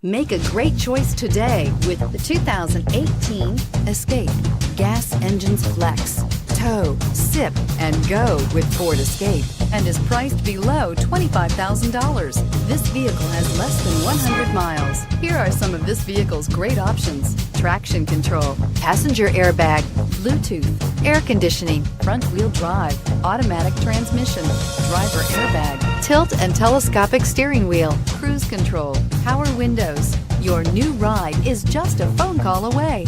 Make a great choice today with the 2018 Escape. Gas engines flex, tow, sip, and go with Ford Escape, and is priced below $25,000. This vehicle has less than 100 miles. Here are some of this vehicle's great options: traction control, passenger airbag, Bluetooth, air conditioning, front-wheel drive, automatic transmission, driver airbag, tilt and telescopic steering wheel, cruise control, power windows. Your new ride is just a phone call away.